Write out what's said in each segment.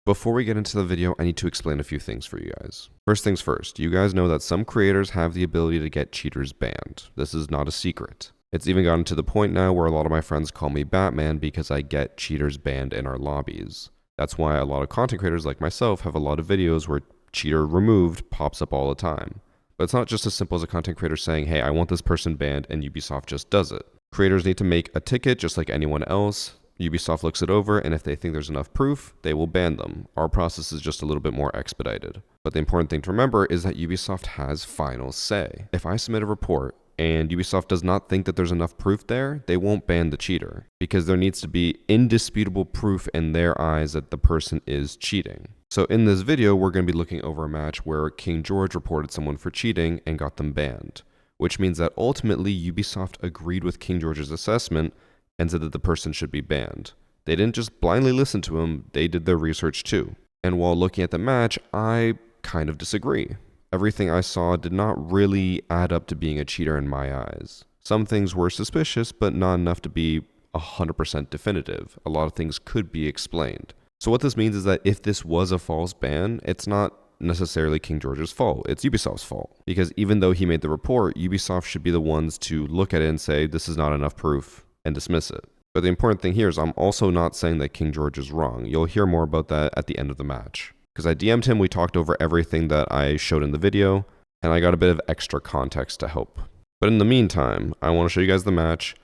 Before we get into the video, I need to explain a few things for you guys. First things first, you guys know that some creators have the ability to get cheaters banned. This is not a secret. It's even gotten to the point now where a lot of my friends call me Batman because I get cheaters banned in our lobbies. That's why a lot of content creators like myself have a lot of videos where cheater removed pops up all the time. But it's not just as simple as a content creator saying, hey, I want this person banned, and Ubisoft just does it. Creators need to make a ticket just like anyone else. Ubisoft looks it over, and if they think there's enough proof, they will ban them. Our process is just a little bit more expedited. But the important thing to remember is that Ubisoft has final say. If I submit a report and Ubisoft does not think that there's enough proof there, they won't ban the cheater, because there needs to be indisputable proof in their eyes that the person is cheating. So in this video, we're going to be looking over a match where KingGeorge reported someone for cheating and got them banned, which means that ultimately Ubisoft agreed with KingGeorge's assessment and said that the person should be banned. They didn't just blindly listen to him, they did their research too. And while looking at the match, I kind of disagree. Everything I saw did not really add up to being a cheater in my eyes. Some things were suspicious, but not enough to be 100% definitive. A lot of things could be explained. So what this means is that if this was a false ban, it's not necessarily KingGeorge's fault, it's Ubisoft's fault. Because even though he made the report, Ubisoft should be the ones to look at it and say, this is not enough proof, and dismiss it. But the important thing here is I'm also not saying that KingGeorge is wrong. You'll hear more about that at the end of the match. Because I DM'd him, we talked over everything that I showed in the video, and I got a bit of extra context to help. But in the meantime, I want to show you guys the match.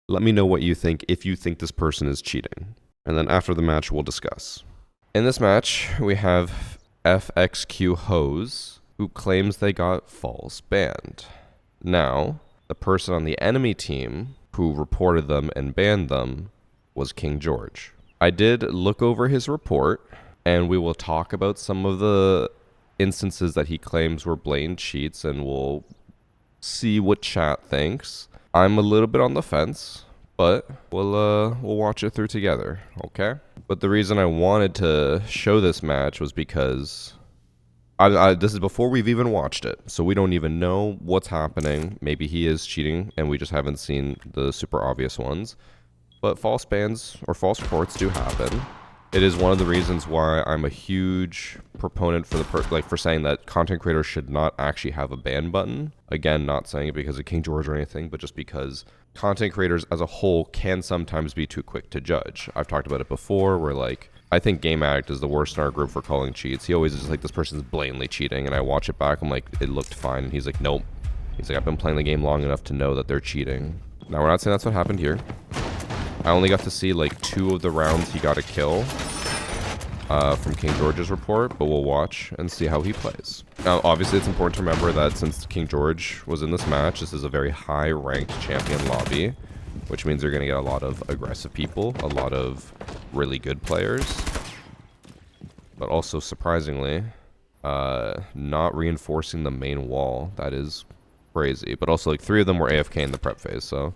Let me know what you think if you think this person is cheating. And then after the match, we'll discuss. In this match, we have FXQ Hose, who claims they got false banned. Now, the person on the enemy team who reported them and banned them was KingGeorge. I did look over his report, and we will talk about some of the instances that he claims were blatant cheats, and we'll see what chat thinks. I'm a little bit on the fence, but we'll watch it through together, okay? But the reason I wanted to show this match was because this is before we've even watched it, so we don't even know what's happening. Maybe he is cheating, and we just haven't seen the super obvious ones. But false bans or false reports do happen. It is one of the reasons why I'm a huge proponent for for saying that content creators should not actually have a ban button. Again, not saying it because of KingGeorge or anything, but just because content creators as a whole can sometimes be too quick to judge. I've talked about it before, where like, I think Game Addict is the worst in our group for calling cheats. He always is like, this person's blatantly cheating, and I watch it back, I'm like, it looked fine, and he's like, nope. He's like, I've been playing the game long enough to know that they're cheating. Now, we're not saying that's what happened here. I only got to see like 2 of the rounds he got a kill from KingGeorge's report, but we'll watch and see how he plays. Now, obviously, it's important to remember that since KingGeorge was in this match, this is a very high-ranked champion lobby, which means you're going to get a lot of aggressive people, a lot of really good players, but also, surprisingly, not reinforcing the main wall. That is crazy. But also, like, 3 of them were AFK in the prep phase, so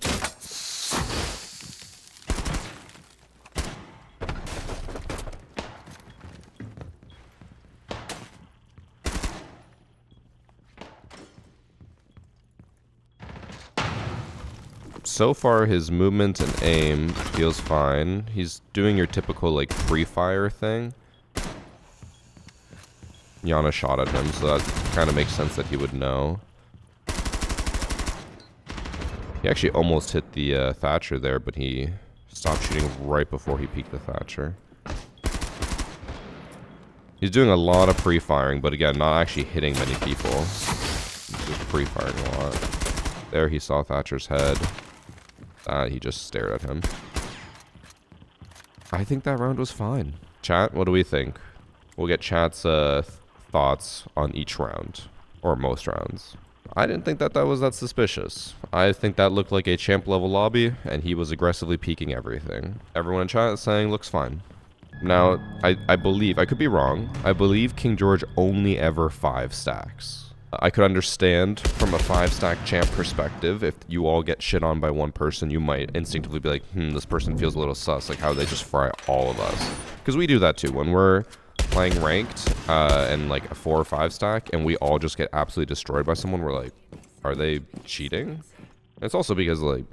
so far, his movement and aim feels fine. He's doing your typical, like, free fire thing. Yana shot at him, so that kind of makes sense that he would know. He actually almost hit the Thatcher there, but he stopped shooting right before he peeked the Thatcher. He's doing a lot of pre-firing, but again, not actually hitting many people. He's just pre-firing a lot. There, he saw Thatcher's head. He just stared at him. I think that round was fine. Chat, what do we think? We'll get chat's thoughts on each round, or most rounds. I didn't think that was that suspicious. I think that looked like a champ level lobby, and he was aggressively peeking everything. Everyone in chat is saying looks fine. Now, I believe, I could be wrong, I believe KingGeorge only ever 5 stacks. I could understand from a 5-stack champ perspective, if you all get shit on by one person, you might instinctively be like, this person feels a little sus, like how they just fry all of us. Because we do that too. When we're playing ranked and like a 4 or 5 stack, and we all just get absolutely destroyed by someone, we're like, are they cheating? And it's also because, like,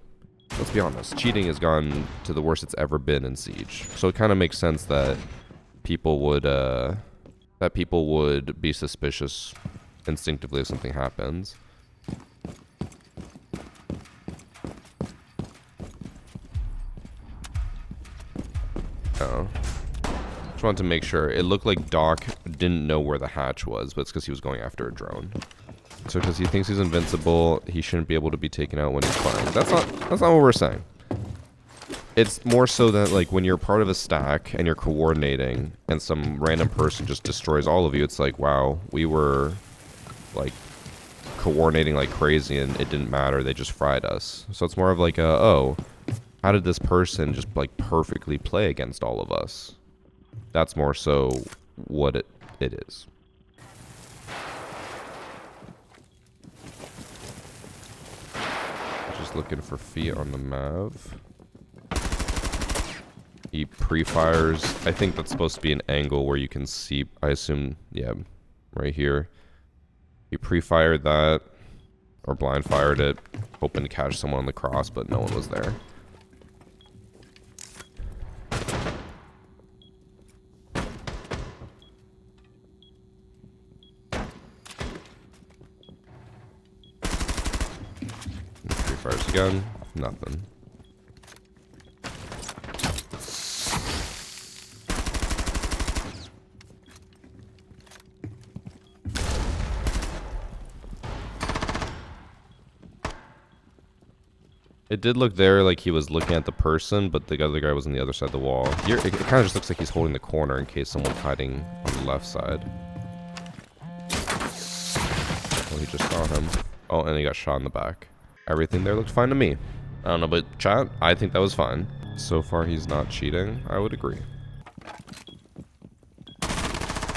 let's be honest, cheating has gone to the worst it's ever been in Siege. So it kind of makes sense that people would be suspicious instinctively if something happens. Oh. Just wanted to make sure. It looked like Doc didn't know where the hatch was, but it's because he was going after a drone. So because he thinks he's invincible, he shouldn't be able to be taken out when he's flying. That's not what we're saying. It's more so that, like, when you're part of a stack and you're coordinating and some random person just destroys all of you, it's like, wow, we were, like, coordinating like crazy and it didn't matter. They just fried us. So it's more of like, oh, how did this person just, like, perfectly play against all of us? That's more so what it is. Just looking for feet on the Mav. He pre-fires. I think that's supposed to be an angle where you can see, I assume, yeah, right here. He pre-fired that, or blind fired it, hoping to catch someone on the cross, but no one was there. Pre-fires again, nothing. It did look there like he was looking at the person, but the other guy was on the other side of the wall. Here, it kind of just looks like he's holding the corner in case someone's hiding on the left side. Oh, he just saw him. Oh, and he got shot in the back. Everything there looked fine to me. I don't know, but chat, I think that was fine. So far, he's not cheating. I would agree.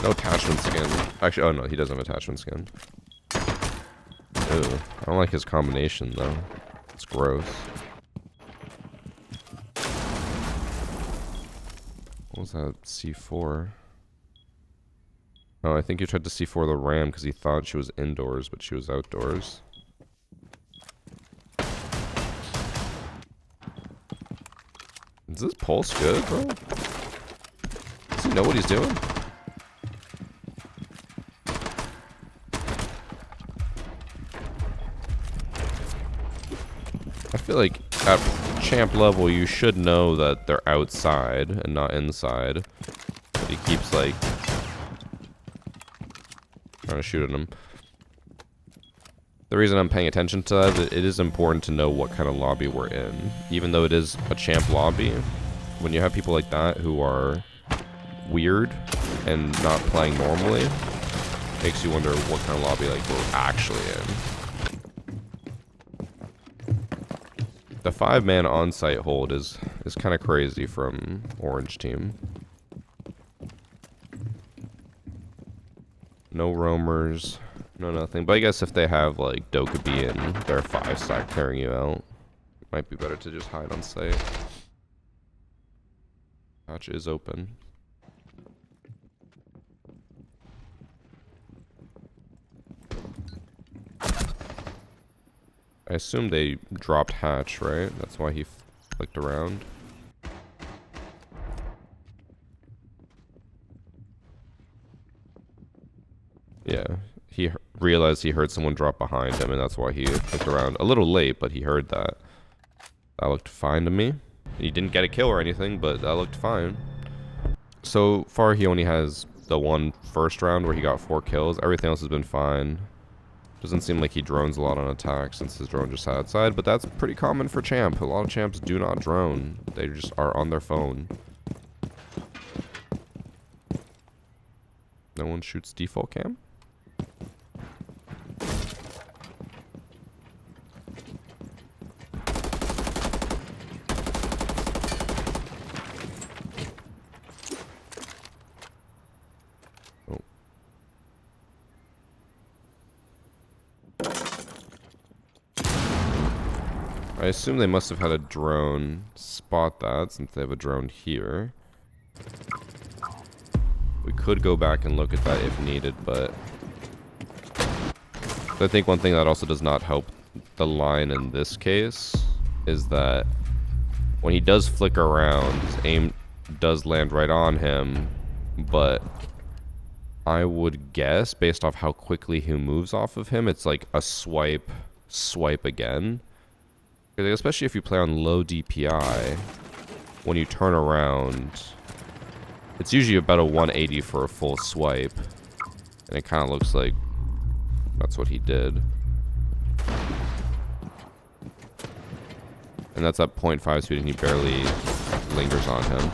No attachment skin. Actually, oh no, he doesn't have attachment skin. Ew, I don't like his combination though. It's gross. What was that? C4? Oh, I think he tried to C4 the ram because he thought she was indoors, but she was outdoors. Is this pulse good, bro? Does he know what he's doing? I feel like at champ level, you should know that they're outside and not inside. But he keeps, like, trying to shoot at him. The reason I'm paying attention to that, it is important to know what kind of lobby we're in. Even though it is a champ lobby, when you have people like that who are weird and not playing normally, it makes you wonder what kind of lobby, like, we're actually in. The 5-man on-site hold is kind of crazy from Orange team. No roamers, no nothing. But I guess if they have like Dokkaebi and they're 5-stack carrying you out, it might be better to just hide on site. Hatch is open. I assume they dropped hatch, right? That's why he flicked around. Yeah, he realized he heard someone drop behind him, and that's why he flicked around. A little late, but he heard that. That looked fine to me. He didn't get a kill or anything, but that looked fine. So far, he only has the one first round where he got 4 kills. Everything else has been fine. Doesn't seem like he drones a lot on attack since his drone just sat outside, but that's pretty common for champ. A lot of champs do not drone. They just are on their phone. No one shoots default cam? I assume they must have had a drone spot that, since they have a drone here. We could go back and look at that if needed, but I think one thing that also does not help the line in this case is that when he does flick around, his aim does land right on him, but I would guess, based off how quickly he moves off of him, it's like a swipe again. Especially if you play on low DPI, when you turn around, it's usually about a 180 for a full swipe. And it kind of looks like that's what he did. And that's at 0.5 speed, and he barely lingers on him.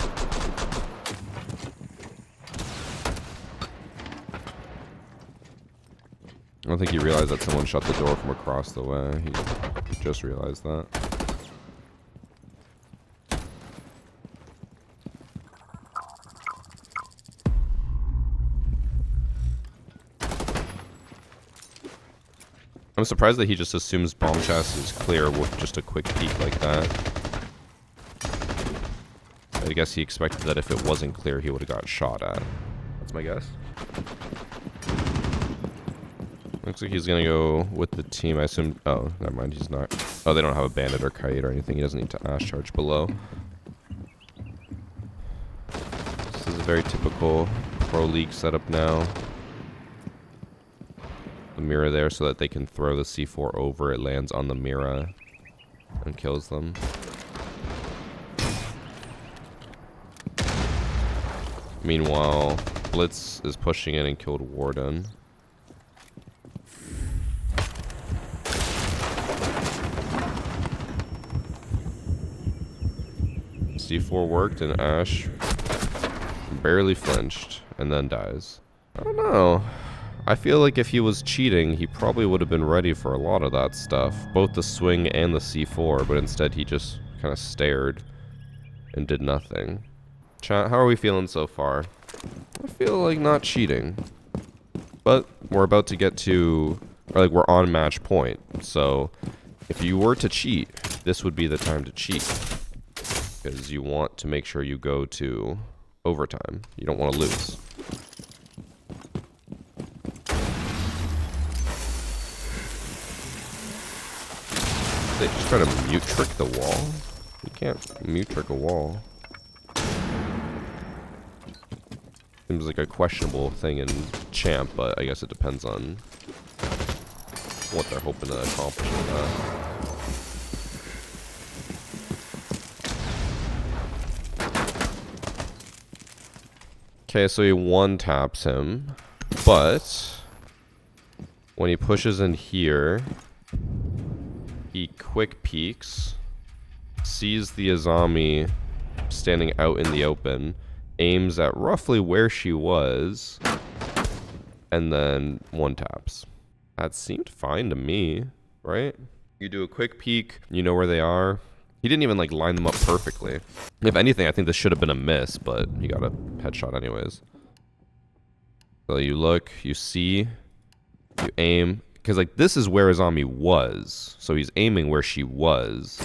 I don't think he realized that someone shut the door from across the way. He just realized that. I'm surprised that he just assumes bomb chest is clear with just a quick peek like that. I guess he expected that if it wasn't clear, he would have got shot at. That's my guess. Looks like he's gonna go with the team. I assume. Oh, never mind. He's not. Oh, they don't have a bandit or kite or anything. He doesn't need to ash charge below. This is a very typical pro league setup now. The mirror there so that they can throw the C4 over. It lands on the mirror and kills them. Meanwhile, Blitz is pushing in and killed Warden. C4 worked and Ash barely flinched and then dies. I don't know. I feel like if he was cheating, he probably would have been ready for a lot of that stuff. Both the swing and the C4, but instead he just kind of stared and did nothing. Chat, how are we feeling so far? I feel like not cheating. But we're about to get to, or like we're on match point. So if you were to cheat, this would be the time to cheat. Because you want to make sure you go to overtime. You don't want to lose. They just try to mute trick the wall? You can't mute trick a wall. Seems like a questionable thing in Champ, but I guess it depends on what they're hoping to accomplish with that. Okay, so he one-taps him, but when he pushes in here, he quick peeks, sees the Azami standing out in the open, aims at roughly where she was, and then one-taps. That seemed fine to me, right? You do a quick peek, you know where they are. He didn't even like line them up perfectly. If anything, I think this should have been a miss, but he got a headshot anyways. So you look, you see, you aim, because like this is where Azami was. So he's aiming where she was.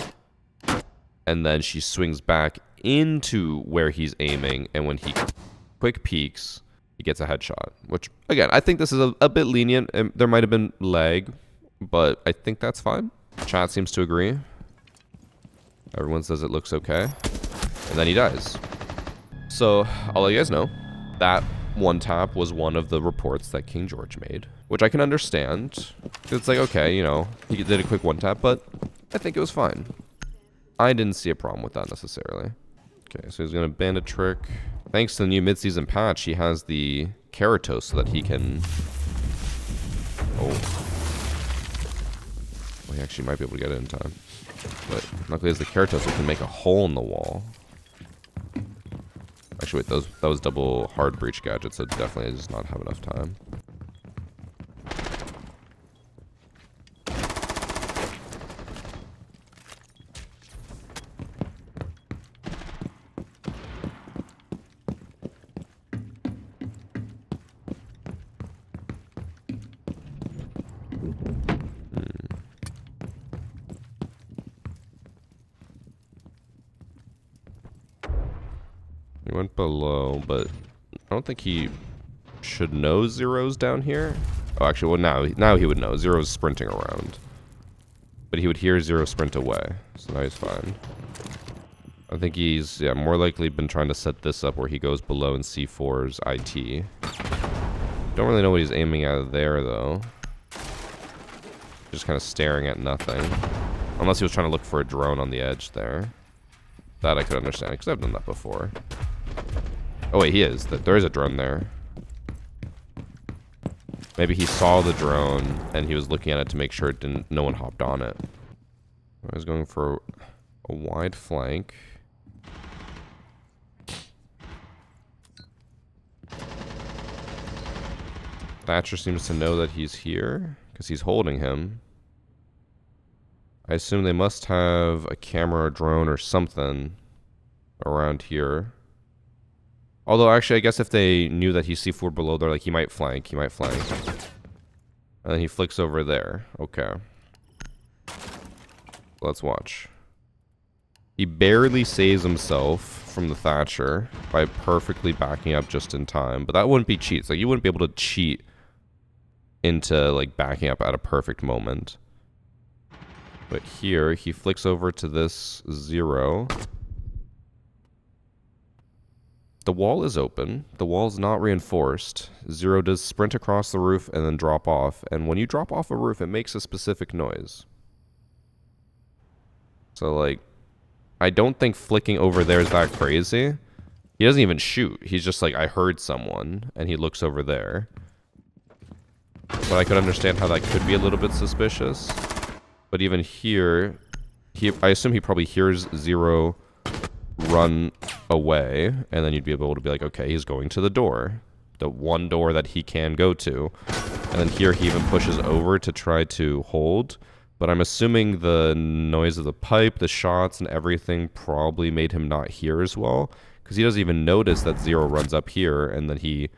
And then she swings back into where he's aiming, and when he quick peeks, he gets a headshot. Which, again, I think this is a bit lenient. And there might have been lag, but I think that's fine. Chat seems to agree. Everyone says it looks okay. And then he dies. So, I'll let you guys know, that one tap was one of the reports that KingGeorge made. Which I can understand. It's like, okay, you know, he did a quick one tap, but I think it was fine. I didn't see a problem with that necessarily. Okay, so he's going to bandit trick. Thanks to the new mid-season patch, he has the Keratos so that he can... Oh. Well, he actually might be able to get it in time. But luckily, as the Keratos, we can make a hole in the wall. Actually, wait, that was double hard breach gadget, so definitely does not have enough time. He went below, but I don't think he should know Zero's down here. Oh, actually, well, now he would know. Zero's sprinting around. But he would hear Zero sprint away, so now he's fine. I think he's, yeah, more likely been trying to set this up where he goes below in C4's IT. Don't really know what he's aiming at there, though. Just kind of staring at nothing. Unless he was trying to look for a drone on the edge there. That I could understand, because I've done that before. Oh, wait, he is. There is a drone there. Maybe he saw the drone, and he was looking at it to make sure no one hopped on it. I was going for a wide flank. Thatcher seems to know that he's here, because he's holding him. I assume they must have a camera or drone or something around here. Although, actually, I guess if they knew that he's C4 below, they're like, he might flank. And then he flicks over there. Okay. Let's watch. He barely saves himself from the Thatcher by perfectly backing up just in time. But that wouldn't be cheats. Like, you wouldn't be able to cheat into, like, backing up at a perfect moment. But here, he flicks over to this 0. The wall is open. The wall is not reinforced. 0 does sprint across the roof and then drop off. And when you drop off a roof, it makes a specific noise. So, like, I don't think flicking over there is that crazy. He doesn't even shoot. He's just like, I heard someone, and he looks over there. But I could understand how that could be a little bit suspicious. But even here, I assume he probably hears 0 run away, and then you'd be able to be like, okay, he's going to the door. The one door that he can go to. And then here he even pushes over to try to hold. But I'm assuming the noise of the pipe, the shots, and everything probably made him not hear as well. Because he doesn't even notice that 0 runs up here, and then he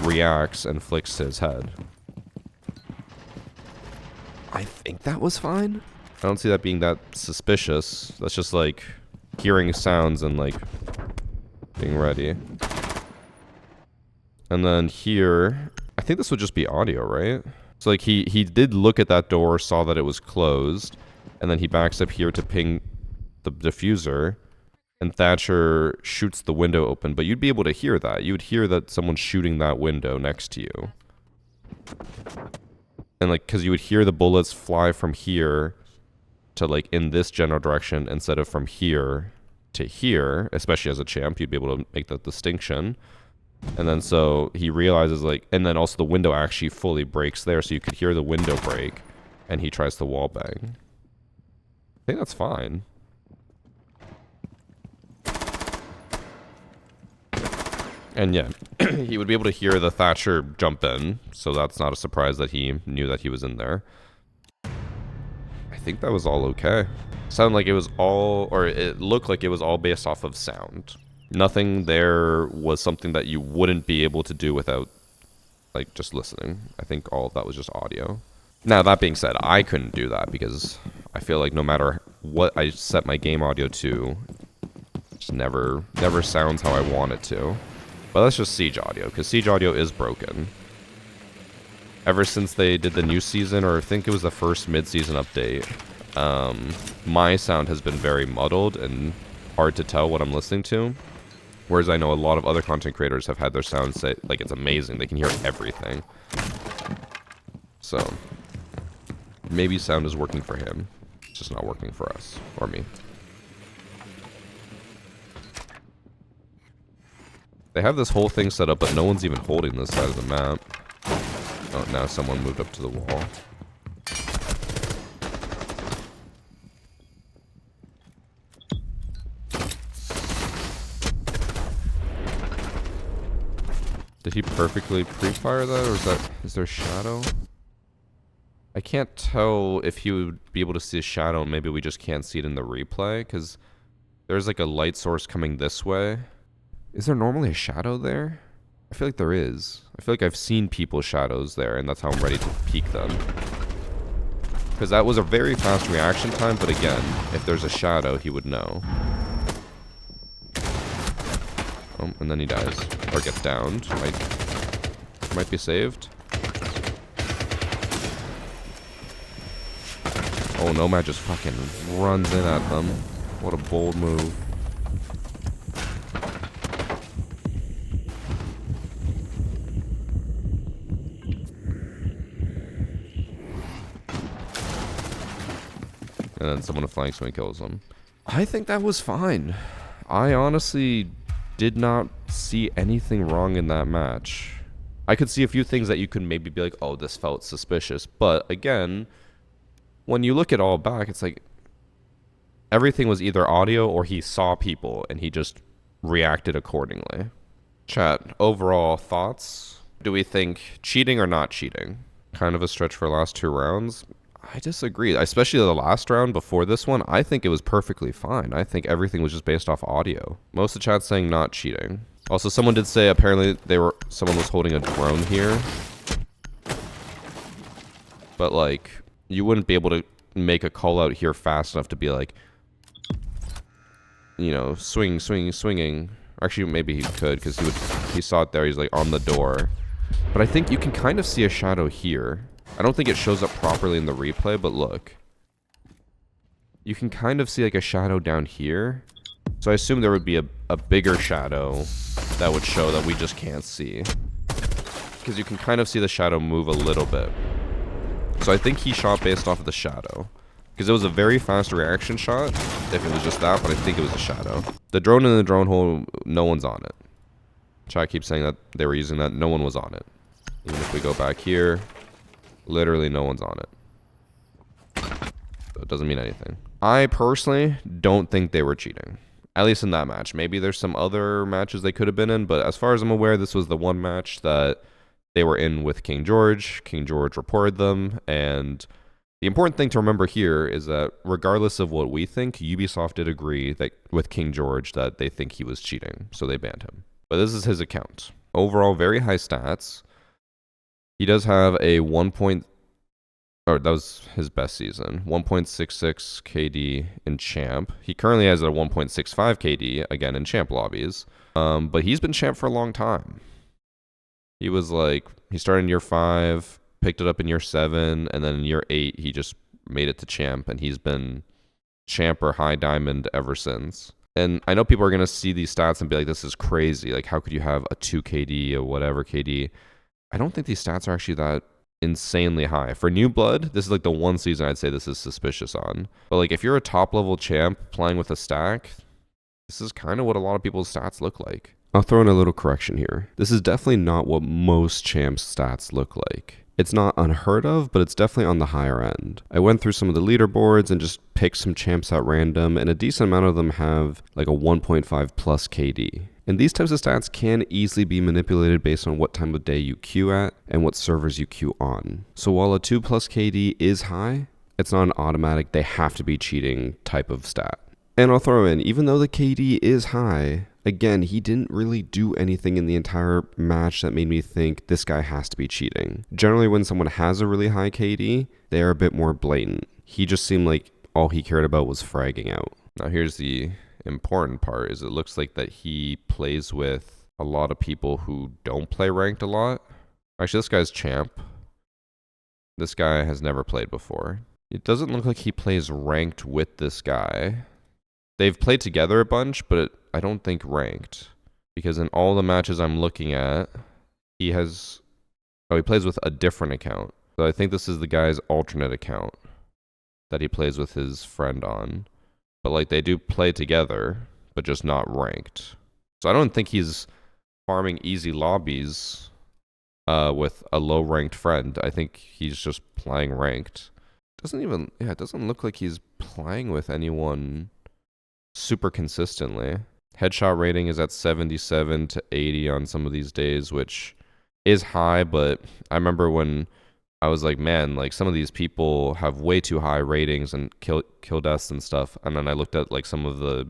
reacts and flicks his head. I think that was fine. I don't see that being that suspicious. That's just like hearing sounds and like being ready. And then here, I think this would just be audio, right? So like he did look at that door, saw that it was closed, and then he backs up here to ping the diffuser, and Thatcher shoots the window open, but you'd be able to hear that. You would hear that someone's shooting that window next to you. And like, because you would hear the bullets fly from here to like in this general direction instead of from here to here, especially as a champ, you'd be able to make that distinction. And then so he realizes like, and then also the window actually fully breaks there, so you could hear the window break, and he tries to wall bang. I think that's fine. And yeah, he would be able to hear the Thatcher jump in, so that's not a surprise that he knew that he was in there. I think that was all okay. Sounded like it was all, or it looked like it was all based off of sound. Nothing there was something that you wouldn't be able to do without, like, just listening. I think all of that was just audio. Now, that being said, I couldn't do that because I feel like no matter what I set my game audio to, it just never sounds how I want it to. But that's just Siege audio, because Siege audio is broken. Ever since they did the new season, or I think it was the first mid-season update, my sound has been very muddled and hard to tell what I'm listening to. Whereas I know a lot of other content creators have had their sound say, like, it's amazing. They can hear everything. So, maybe sound is working for him. It's just not working for us, or me. They have this whole thing set up, but no one's even holding this side of the map. Oh, now someone moved up to the wall. Did he perfectly pre-fire that, or is there shadow? I can't tell if he would be able to see a shadow, and maybe we just can't see it in the replay, because there's like a light source coming this way. Is there normally a shadow there? I feel like there is. I feel like I've seen people's shadows there, and that's how I'm ready to peek them. Because that was a very fast reaction time, but again, if there's a shadow, he would know. Oh, and then he dies. Or gets downed. Might be saved. Oh, Nomad just fucking runs in at them. What a bold move. and then someone flanks him and kills him. I think that was fine. I honestly did not see anything wrong in that match. I could see a few things that you could maybe be like, oh, this felt suspicious. But again, when you look at all back, it's like everything was either audio or he saw people and he just reacted accordingly. Chat, overall thoughts? Do we think cheating or not cheating? Kind of a stretch for the last 2 rounds. I disagree, especially the last round before this one. I think it was perfectly fine. I think everything was just based off audio. Most of the chat's saying not cheating. Also, someone did say apparently someone was holding a drone here. But like, you wouldn't be able to make a call out here fast enough to be like, you know, swinging. Actually, maybe he could because he saw it there. He's like on the door. But I think you can kind of see a shadow here. I don't think it shows up properly in the replay, but look. You can kind of see like a shadow down here. So I assume there would be a bigger shadow that would show that we just can't see. Because you can kind of see the shadow move a little bit. So I think he shot based off of the shadow. Because it was a very fast reaction shot, if it was just that, but I think it was a shadow. The drone in the drone hole, no one's on it. Chat keeps saying that they were using that, no one was on it. Even if we go back here, literally no one's on it. So it doesn't mean anything. I personally don't think they were cheating. At least in that match. Maybe there's some other matches they could have been in, but as far as I'm aware, this was the one match that they were in with KingGeorge. KingGeorge reported them, and the important thing to remember here is that regardless of what we think, Ubisoft did agree that with KingGeorge that they think he was cheating, so they banned him. But this is his account. Overall, very high stats. He does have a that was his best season. 1.66 KD in Champ. He currently has a 1.65 KD, again, in Champ lobbies. But he's been Champ for a long time. He was like, he started in year 5, picked it up in year 7, and then in year 8, he just made it to Champ, and he's been Champ or High Diamond ever since. And I know people are going to see these stats and be like, this is crazy. Like, how could you have a 2 KD or whatever KD? I don't think these stats are actually that insanely high. For New Blood, this is like the one season I'd say this is suspicious on. But like, if you're a top-level champ playing with a stack, this is kind of what a lot of people's stats look like. I'll throw in a little correction here. This is definitely not what most champs' stats look like. It's not unheard of, but it's definitely on the higher end. I went through some of the leaderboards and just picked some champs at random, and a decent amount of them have like a 1.5 plus KD. And these types of stats can easily be manipulated based on what time of day you queue at and what servers you queue on. So while a 2 plus KD is high, it's not an automatic they have to be cheating type of stat. And I'll throw in, even though the KD is high, again, he didn't really do anything in the entire match that made me think this guy has to be cheating. Generally, when someone has a really high KD, they are a bit more blatant. He just seemed like all he cared about was fragging out. Now here's the important part, is it looks like that he plays with a lot of people who don't play ranked a lot. Actually, this guy's champ. This guy has never played before. It doesn't look like he plays ranked with this guy. They've played together a bunch, but I don't think ranked. Because in all the matches I'm looking at, he plays with a different account. So I think this is the guy's alternate account that he plays with his friend on. But like, they do play together, but just not ranked. So I don't think he's farming easy lobbies with a low ranked friend. I think he's just playing ranked. It doesn't look like he's playing with anyone super consistently. Headshot rating is at 77 to 80 on some of these days, which is high, but I remember when I was like, man, like some of these people have way too high ratings and kill deaths and stuff. And then I looked at like some of the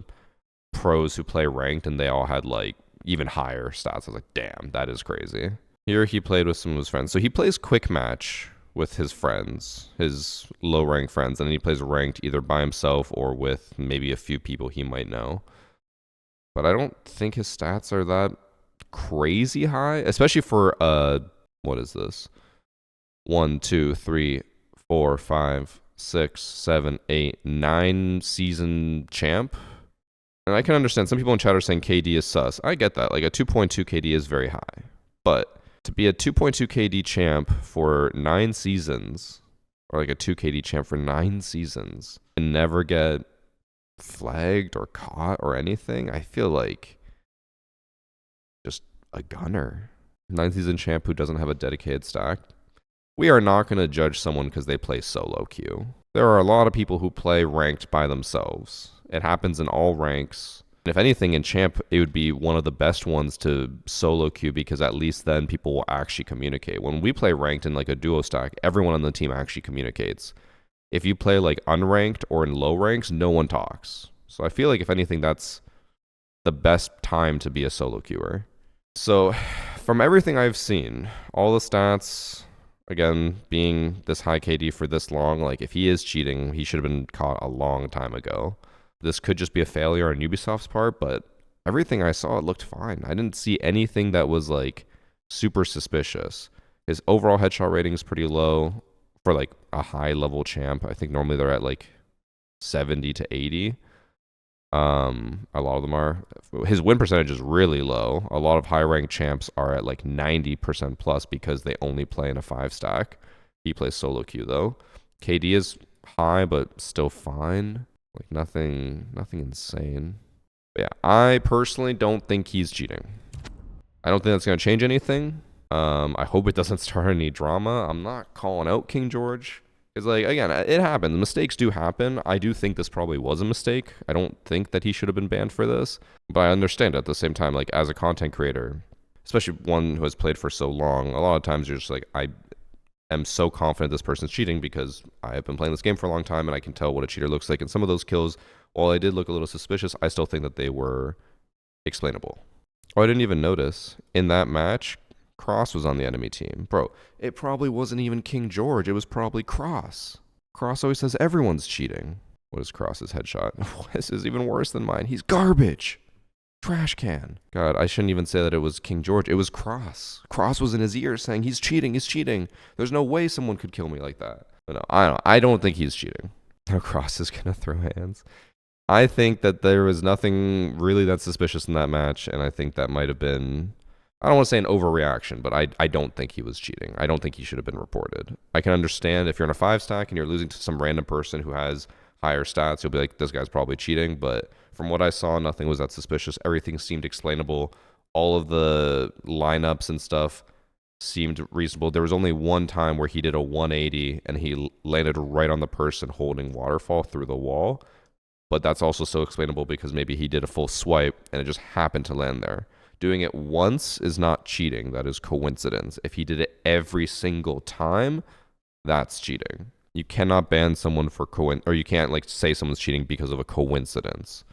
pros who play ranked and they all had like even higher stats. I was like, damn, that is crazy. Here he played with some of his friends. So he plays quick match with his friends, his low rank friends, and then he plays ranked either by himself or with maybe a few people he might know. But I don't think his stats are that crazy high, especially for what is this? 1, 2, 3, 4, 5, 6, 7, 8, 9 season champ. And I can understand some people in chat are saying KD is sus. I get that. Like a 2.2 KD is very high. But to be a 2.2 KD champ for 9 seasons or like a 2KD champ for 9 seasons and never get flagged or caught or anything, I feel like just a gunner. 9 season champ who doesn't have a dedicated stack. We are not going to judge someone because they play solo queue. There are a lot of people who play ranked by themselves. It happens in all ranks. And if anything, in champ, it would be one of the best ones to solo queue because at least then people will actually communicate. When we play ranked in like a duo stack, everyone on the team actually communicates. If you play like unranked or in low ranks, no one talks. So I feel like if anything, that's the best time to be a solo queuer. So from everything I've seen, all the stats, again, being this high KD for this long, like if he is cheating, he should have been caught a long time ago. This could just be a failure on Ubisoft's part, but everything I saw, it looked fine. I didn't see anything that was like super suspicious. His overall headshot rating is pretty low for like a high level champ. I think normally they're at like 70 to 80. A lot of them are. His win percentage is really low. A lot of high ranked champs are at like 90% plus because they only play in a 5 stack. He plays solo queue though. KD is high but still fine. Like nothing insane. But yeah, I personally don't think he's cheating. I don't think that's gonna change anything. I hope it doesn't start any drama. I'm not calling out KingGeorge. Because, like, again, it happens. Mistakes do happen. I do think this probably was a mistake. I don't think that he should have been banned for this. But I understand at the same time, like, as a content creator, especially one who has played for so long, a lot of times you're just like, I am so confident this person's cheating because I have been playing this game for a long time and I can tell what a cheater looks like. And some of those kills, while I did look a little suspicious, I still think that they were explainable. Oh, I didn't even notice. In that match, Cross was on the enemy team. Bro, it probably wasn't even KingGeorge. It was probably Cross. Cross always says everyone's cheating. What is Cross's headshot? This is even worse than mine. He's garbage. Trash can. God, I shouldn't even say that it was KingGeorge. It was Cross. Cross was in his ear saying, he's cheating, he's cheating. There's no way someone could kill me like that. But no, I don't think he's cheating. Now Cross is going to throw hands. I think that there was nothing really that suspicious in that match, and I think that might have been, I don't want to say an overreaction, but I don't think he was cheating. I don't think he should have been reported. I can understand if you're in a 5 stack and you're losing to some random person who has higher stats, you'll be like, this guy's probably cheating, but from what I saw, nothing was that suspicious. Everything seemed explainable. All of the lineups and stuff seemed reasonable. There was only one time where he did a 180 and he landed right on the person holding waterfall through the wall, but that's also so explainable because maybe he did a full swipe and it just happened to land there. Doing it once is not cheating. That is coincidence. If he did it every single time, that's cheating. You cannot ban someone for or you can't like say someone's cheating because of a coincidence.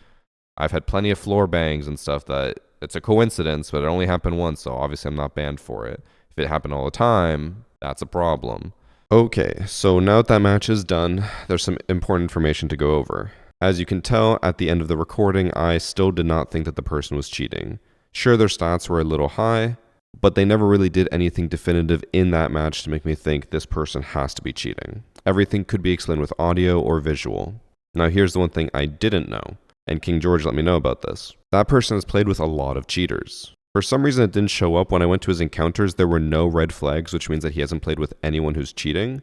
I've had plenty of floor bangs and stuff that it's a coincidence, but it only happened once, so obviously I'm not banned for it. If it happened all the time, that's a problem. Okay, so now that match is done, there's some important information to go over. As you can tell, at the end of the recording, I still did not think that the person was cheating. Sure, their stats were a little high, but they never really did anything definitive in that match to make me think this person has to be cheating. Everything could be explained with audio or visual. Now here's the one thing I didn't know, and KingGeorge let me know about this. That person has played with a lot of cheaters. For some reason it didn't show up when I went to his encounters. There were no red flags, which means that he hasn't played with anyone who's cheating.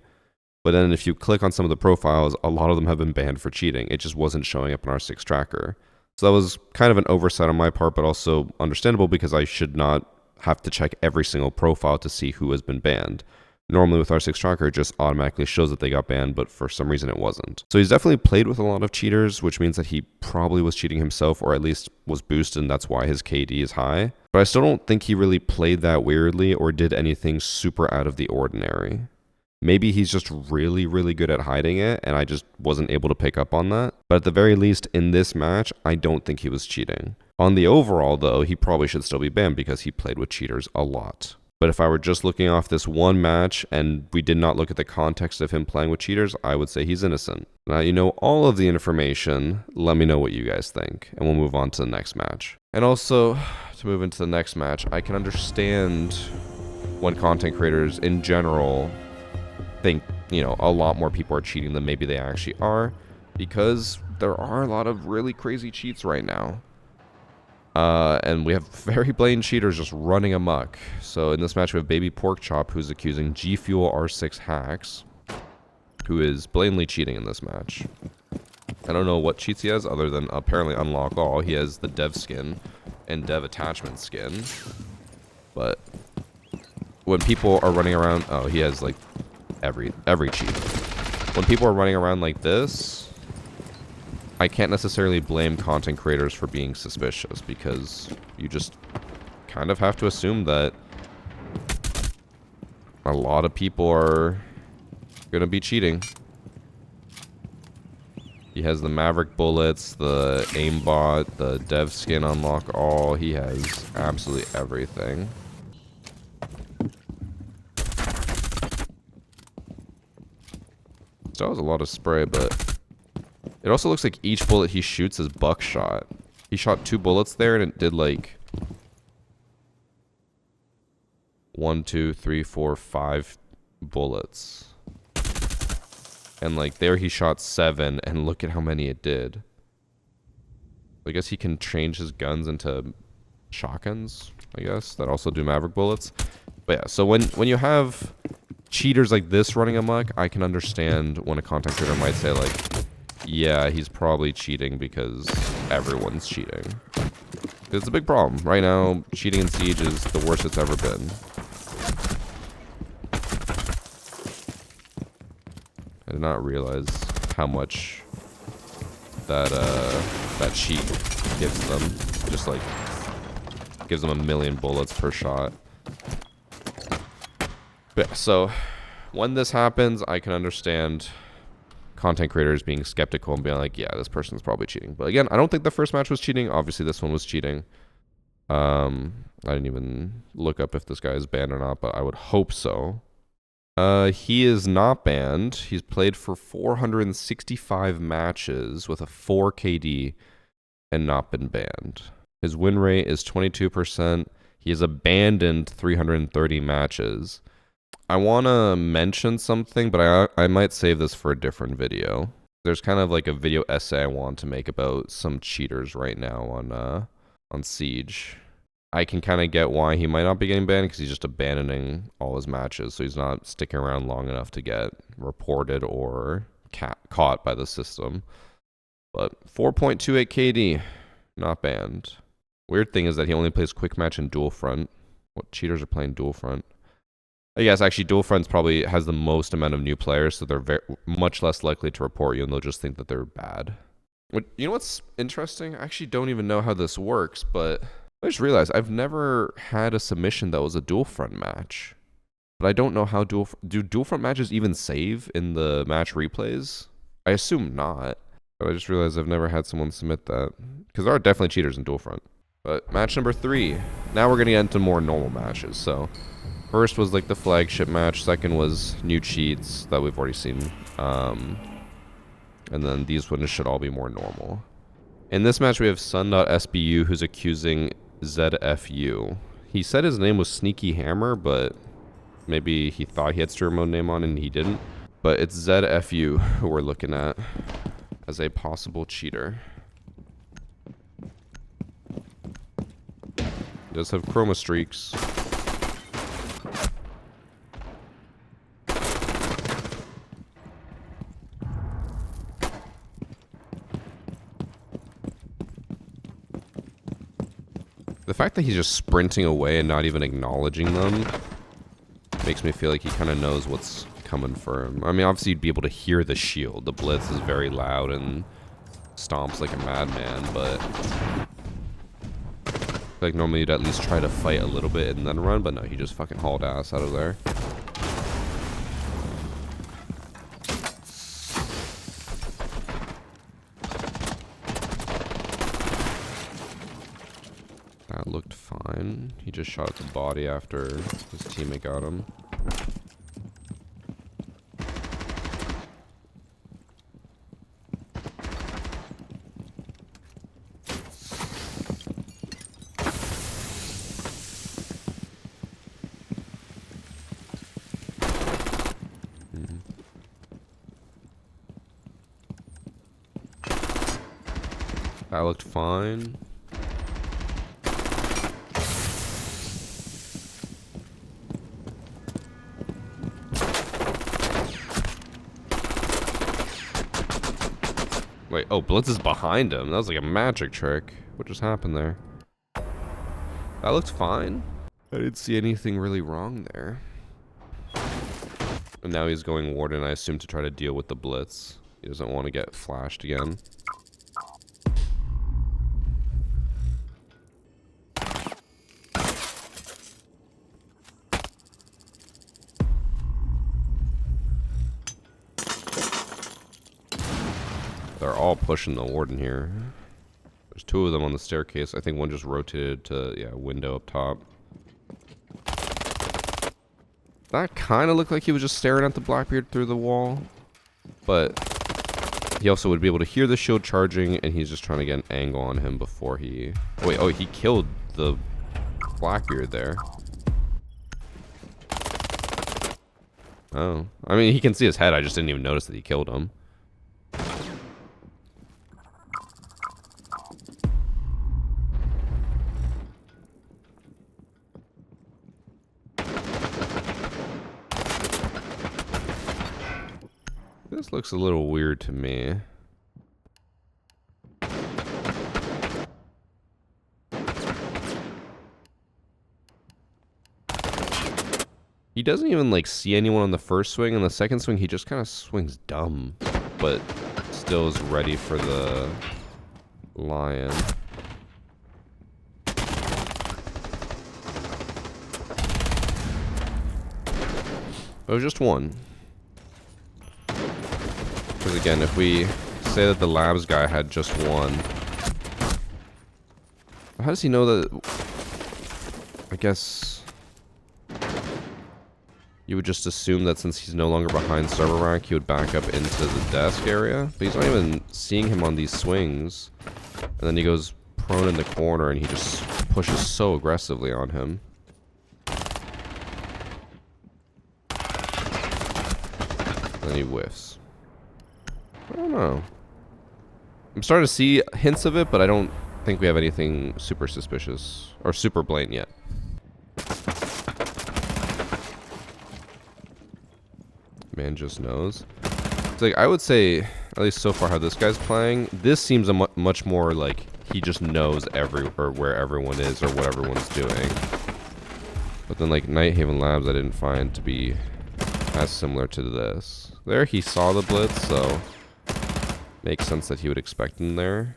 But then if you click on some of the profiles, a lot of them have been banned for cheating. It just wasn't showing up in our 6 tracker. So that was kind of an oversight on my part, but also understandable because I should not have to check every single profile to see who has been banned. Normally with our 6 tracker, it just automatically shows that they got banned, but for some reason it wasn't. So he's definitely played with a lot of cheaters, which means that he probably was cheating himself, or at least was boosted, and that's why his KD is high. But I still don't think he really played that weirdly or did anything super out of the ordinary. Maybe he's just really, really good at hiding it, and I just wasn't able to pick up on that. But at the very least, in this match, I don't think he was cheating. On the overall, though, he probably should still be banned because he played with cheaters a lot. But if I were just looking off this one match and we did not look at the context of him playing with cheaters, I would say he's innocent. Now you know all of the information. Let me know what you guys think, and we'll move on to the next match. And also, to move into the next match, I can understand when content creators in general think, you know, a lot more people are cheating than maybe they actually are, because there are a lot of really crazy cheats right now. And we have very blatant cheaters just running amok. So in this match we have Baby Pork Chop, who's accusing G Fuel R6 hacks. who is blatantly cheating in this match. I don't know what cheats he has other than apparently unlock all. He has the dev skin and dev attachment skin. But when people are running around, oh, he has like every cheat. When people are running around like this, I can't necessarily blame content creators for being suspicious, because you just kind of have to assume that a lot of people are gonna be cheating. He has the Maverick bullets, the aimbot, the dev skin unlock all. He has absolutely everything. So that was a lot of spray, but it also looks like each bullet he shoots is buckshot. He shot 2 bullets there and it did like 1, 2, 3, 4, 5 bullets. And like there he shot 7 and look at how many it did. I guess he can change his guns into shotguns, I guess, that also do Maverick bullets. But yeah, so when you have cheaters like this running amok, I can understand when a content creator might say like, yeah, he's probably cheating because everyone's cheating. It's a big problem. Right now, cheating in Siege is the worst it's ever been. I did not realize how much that cheat gives them. Just like gives them 1,000,000 bullets per shot. But yeah, so when this happens, I can understand content creators being skeptical and being like, yeah, this person's probably cheating. But again, I don't think the first match was cheating. Obviously, this one was cheating. I didn't even look up if this guy is banned or not, but I would hope so. He is not banned. He's played for 465 matches with a 4 KD and not been banned. His win rate is 22%. He has abandoned 330 matches. I want to mention something, but I might save this for a different video. There's kind of like a video essay I want to make about some cheaters right now on Siege. I can kind of get why he might not be getting banned, because he's just abandoning all his matches, so he's not sticking around long enough to get reported or caught by the system. But 4.28 KD, not banned. Weird thing is that he only plays quick match and dual front. What cheaters are playing dual front? I guess actually dual front's probably has the most amount of new players, so they're much less likely to report you, and they'll just think that they're bad. You know what's interesting? I actually don't even know how this works, but I just realized I've never had a submission that was a dual front match. But I don't know how do dual front matches even save in the match replays? I assume not. But I just realized I've never had someone submit that. Because there are definitely cheaters in dual front. But match number 3. Now we're going to get into more normal matches. So first was like the flagship match. Second was new cheats that we've already seen. And then these ones should all be more normal. In this match we have Sun.SBU who's accusing ZFU. He said his name was Sneaky Hammer, but maybe he thought he had story mode name on and he didn't. But it's ZFU who we're looking at as a possible cheater. He does have chroma streaks. The fact that he's just sprinting away and not even acknowledging them makes me feel like he kind of knows what's coming for him. I mean, obviously you'd be able to hear the shield. The blitz is very loud and stomps like a madman, but like normally you'd at least try to fight a little bit and then run, but no, he just fucking hauled ass out of there. That looked fine. He just shot at the body after his teammate got him. That looked fine. Wait, oh, Blitz is behind him. That was like a magic trick. What just happened there? That looked fine. I didn't see anything really wrong there. And now he's going Warden, I assume, to try to deal with the Blitz. He doesn't want to get flashed again. They're all pushing the Warden here. There's two of them on the staircase. I think one just rotated to, yeah, window up top. That kind of looked like he was just staring at the Blackbeard through the wall. But he also would be able to hear the shield charging, and he's just trying to get an angle on him before he... Oh, wait, oh, he killed the Blackbeard there. Oh. I mean, he can see his head. I just didn't even notice that he killed him. This looks a little weird to me. He doesn't even like see anyone on the first swing, and the second swing he just kind of swings dumb, but still is ready for the lion. It was just one. Because again, if we say that the labs guy had just one, how does he know that? I guess you would just assume that since he's no longer behind server rack, he would back up into the desk area. But he's not even seeing him on these swings. And then he goes prone in the corner and he just pushes so aggressively on him. And then he whiffs. I don't know. I'm starting to see hints of it, but I don't think we have anything super suspicious or super blatant yet. Man just knows. It's like, I would say, at least so far how this guy's playing, this seems a much more like he just knows where everyone is or what everyone's doing. But then like Nighthaven Labs I didn't find to be as similar to this. There he saw the Blitz, so makes sense that he would expect him there.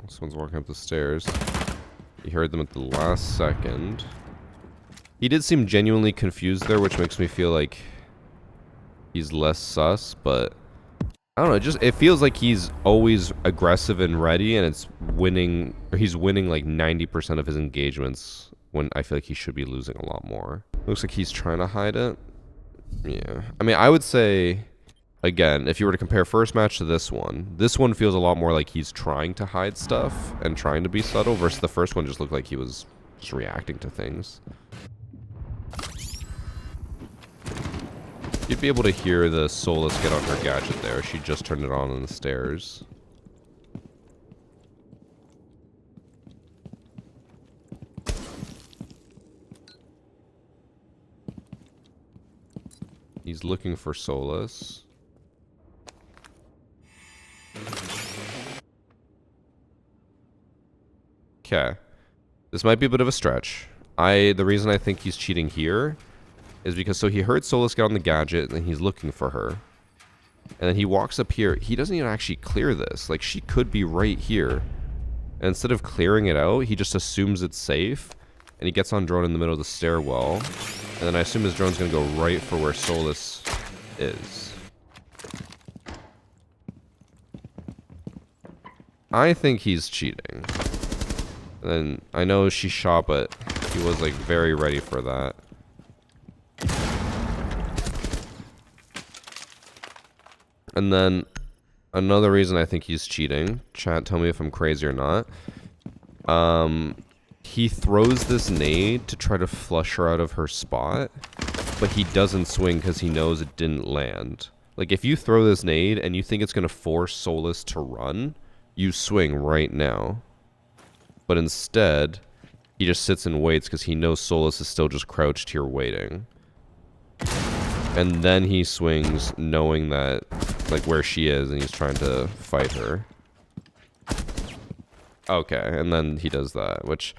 Someone's walking up the stairs. He heard them at the last second. He did seem genuinely confused there, which makes me feel like he's less sus, but I don't know, it feels like he's always aggressive and ready, and it's winning, or he's winning like 90% of his engagements when I feel like he should be losing a lot more. Looks like he's trying to hide it. Yeah. I mean, I would say, again, if you were to compare first match to this one feels a lot more like he's trying to hide stuff and trying to be subtle, versus the first one just looked like he was just reacting to things. You'd be able to hear the Solus get on her gadget there. She just turned it on the stairs. He's looking for Solus. Okay. This might be a bit of a stretch. The reason I think he's cheating here is because, so he heard Solus get on the gadget and he's looking for her. And then he walks up here. He doesn't even actually clear this. Like, she could be right here. And instead of clearing it out, he just assumes it's safe. And he gets on drone in the middle of the stairwell. And then I assume his drone's going to go right for where Solus is. I think he's cheating. And I know she shot, but he was like very ready for that. And then another reason I think he's cheating, chat, tell me if I'm crazy or not. He throws this nade to try to flush her out of her spot, but he doesn't swing because he knows it didn't land. Like, if you throw this nade and you think it's going to force Solus to run, you swing right now. But instead, he just sits and waits because he knows Solus is still just crouched here waiting. And then he swings knowing that, like, where she is and he's trying to fight her. Okay, and then he does that, which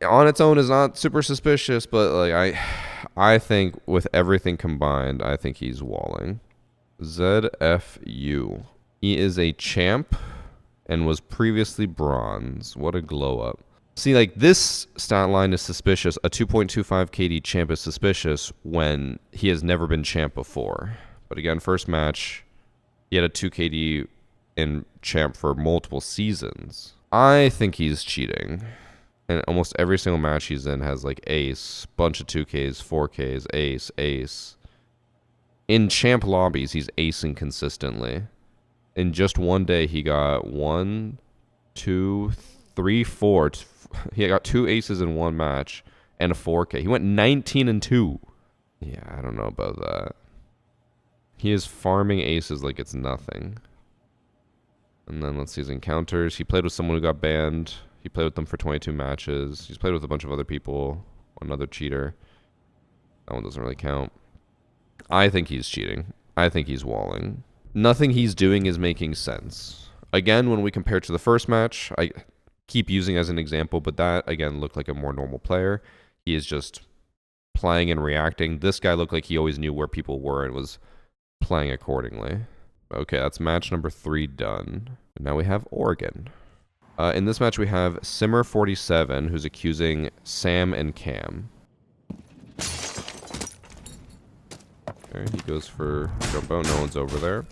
on its own is not super suspicious, but like I think with everything combined, I think he's walling. ZFU. He is a champ and was previously bronze. What a glow up. See, like, this stat line is suspicious. A 2.25 KD champ is suspicious when he has never been champ before. But again, first match, he had a 2 KD in champ for multiple seasons. I think he's cheating. And almost every single match he's in has like ace, bunch of 2Ks, 4Ks, ace, ace. In champ lobbies, he's acing consistently. In just one day, he got 1, 2, 3, 4. He got 2 aces in one match and a 4K. He went 19-2. Yeah, I don't know about that. He is farming aces like it's nothing. And then let's see his encounters. He played with someone who got banned. He played with them for 22 matches. He's played with a bunch of other people. Another cheater. That one doesn't really count. I think he's cheating. I think he's walling. Nothing he's doing is making sense. Again, when we compare to the first match, I keep using as an example, but that, again, looked like a more normal player. He is just playing and reacting. This guy looked like he always knew where people were and was playing accordingly. Okay, that's match number 3 done. And now we have Oregon. In this match, we have Simmer47, who's accusing Sam and Cam. Okay, he goes for jump out. No one's over there.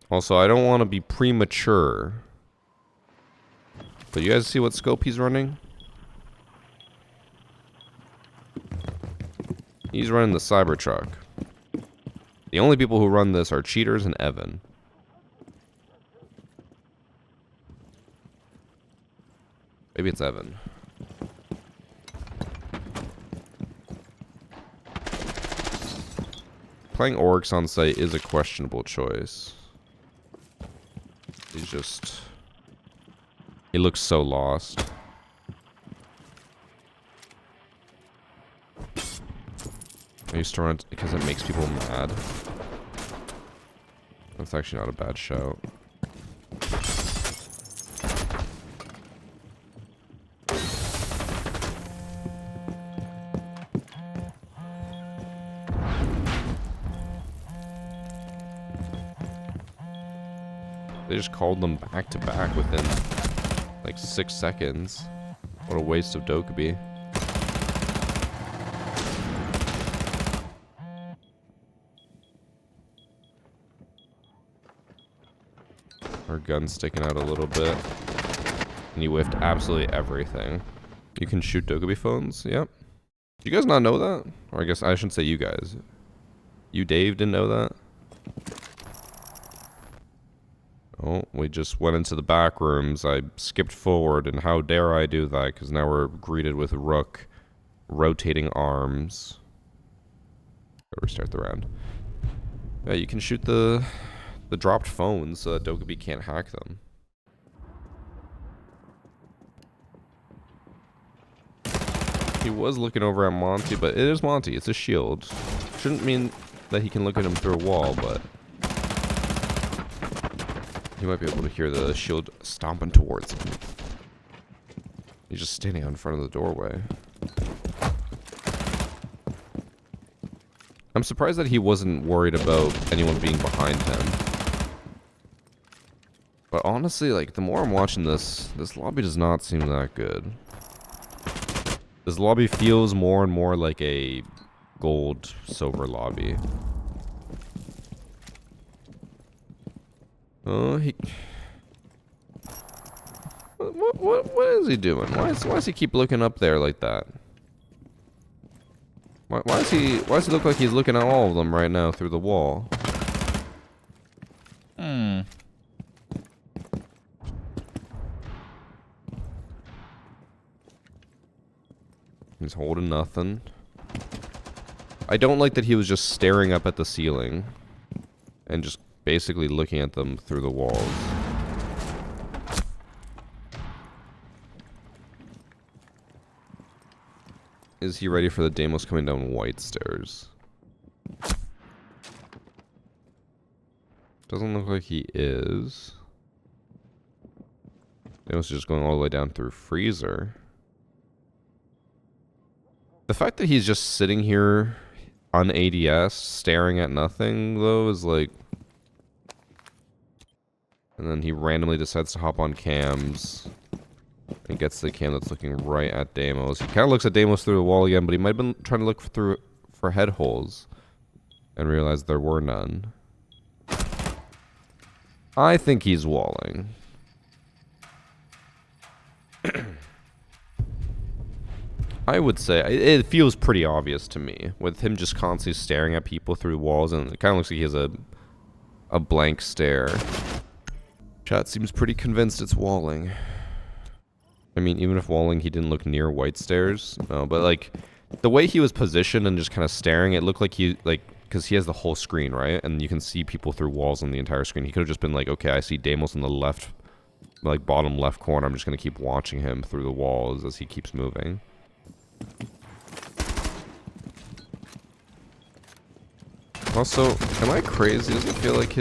Also, I don't want to be premature, but you guys see what scope he's running? He's running the Cybertruck. The only people who run this are cheaters and Evan. Maybe it's Evan. Playing Oryx on site is a questionable choice. He's just... He looks so lost. I used to run it because it makes people mad. That's actually not a bad shout. They just called them back to back within like 6 seconds. What a waste of Dokkaebi. Our gun's sticking out a little bit. And you whiffed absolutely everything. You can shoot Dokkaebi phones? Yep. Do you guys not know that? Or I guess I shouldn't say you guys. You, Dave, didn't know that? Oh, we just went into the back rooms. I skipped forward, and how dare I do that? Because now we're greeted with Rook rotating arms. Gotta restart the round. Yeah, you can shoot the dropped phones so that Dokkaebi can't hack them. He was looking over at Monty, but it is Monty. It's a shield. Shouldn't mean that he can look at him through a wall, but... he might be able to hear the shield stomping towards him. He's just standing out in front of the doorway. I'm surprised that he wasn't worried about anyone being behind him. But honestly, like, the more I'm watching this lobby does not seem that good. This lobby feels more and more like a gold, silver lobby. Oh, What is he doing? Why does he keep looking up there like that? Why does he look like he's looking at all of them right now through the wall? He's holding nothing. I don't like that he was just staring up at the ceiling and just basically looking at them through the walls. Is he ready for the Deimos coming down white stairs? Doesn't look like he is. Deimos is just going all the way down through freezer. The fact that he's just sitting here on ADS, staring at nothing, though, is like... And then he randomly decides to hop on cams. And gets the cam that's looking right at Deimos. He kind of looks at Deimos through the wall again, but he might have been trying to look through for head holes. And realized there were none. I think he's walling. I would say it feels pretty obvious to me with him just constantly staring at people through walls, and it kind of looks like he has a blank stare. Chat seems pretty convinced it's walling. I mean, even if walling, he didn't look near white stairs. No, but like the way he was positioned and just kind of staring, it looked like he because he has the whole screen, right? And you can see people through walls on the entire screen. He could have just been like, okay, I see Deimos in the left, like bottom left corner. I'm just gonna keep watching him through the walls as he keeps moving. Also, am I crazy? Does it feel like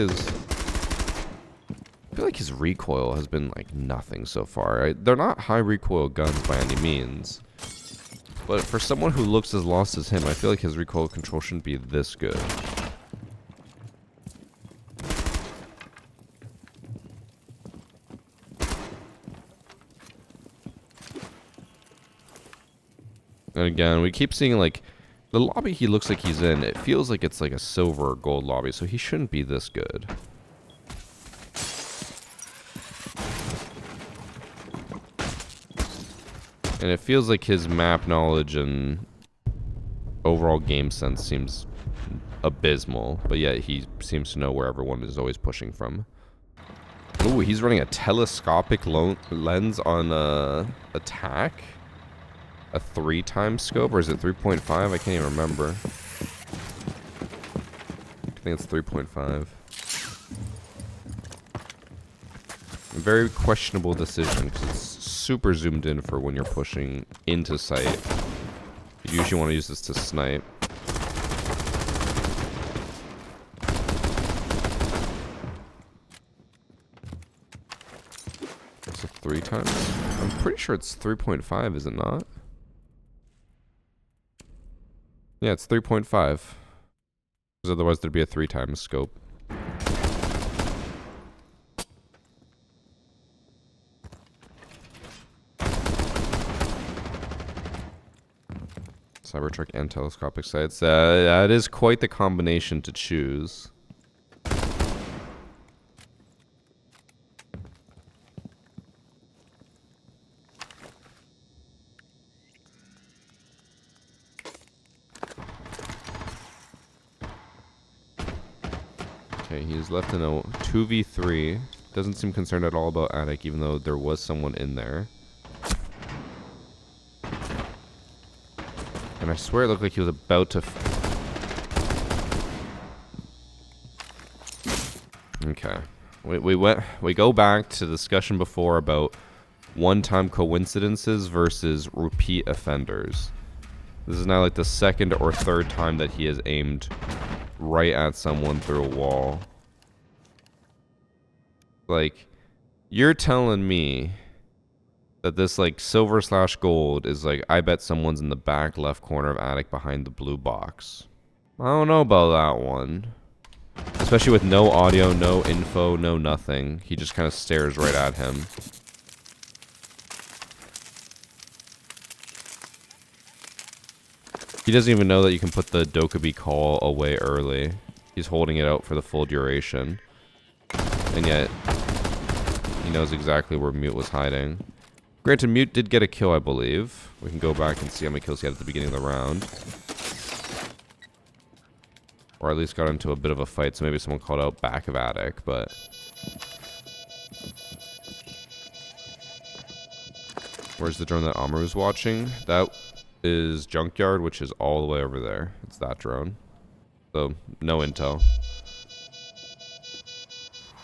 his recoil has been like nothing so far? They're not high recoil guns by any means. But for someone who looks as lost as him, I feel like his recoil control shouldn't be this good. And again, we keep seeing like the lobby he looks like he's in, it feels like it's like a silver or gold lobby, so he shouldn't be this good. And it feels like his map knowledge and overall game sense seems abysmal, but yet he seems to know where everyone is always pushing from. Ooh, he's running a telescopic lens on attack? A 3x scope, or is it 3.5? I can't even remember. I think it's 3.5. A very questionable decision, because it's super zoomed in for when you're pushing into sight. You usually want to use this to snipe. Is it 3x? I'm pretty sure it's 3.5, is it not? Yeah, it's 3.5. Because otherwise there'd be a 3x scope. Cybertruck and telescopic sights. That is quite the combination to choose. Okay, he's left in a 2v3. Doesn't seem concerned at all about attic, even though there was someone in there. And I swear it looked like he was about to... Okay. We go back to the discussion before about one-time coincidences versus repeat offenders. This is now like the second or third time that he has aimed right at someone through a wall. Like, you're telling me that this like silver / gold is like, I bet someone's in the back left corner of attic behind the blue box. I don't know about that one. Especially with no audio, no info, no nothing. He just kind of stares right at him. He doesn't even know that you can put the Dokkaebi call away early. He's holding it out for the full duration. And yet, He knows exactly where Mute was hiding. Granted, Mute did get a kill, I believe. We can go back and see how many kills he had at the beginning of the round. Or at least got into a bit of a fight, so maybe someone called out back of attic, but... Where's the drone that Amaru's watching? That is Junkyard, which is all the way over there. It's that drone. So, no intel.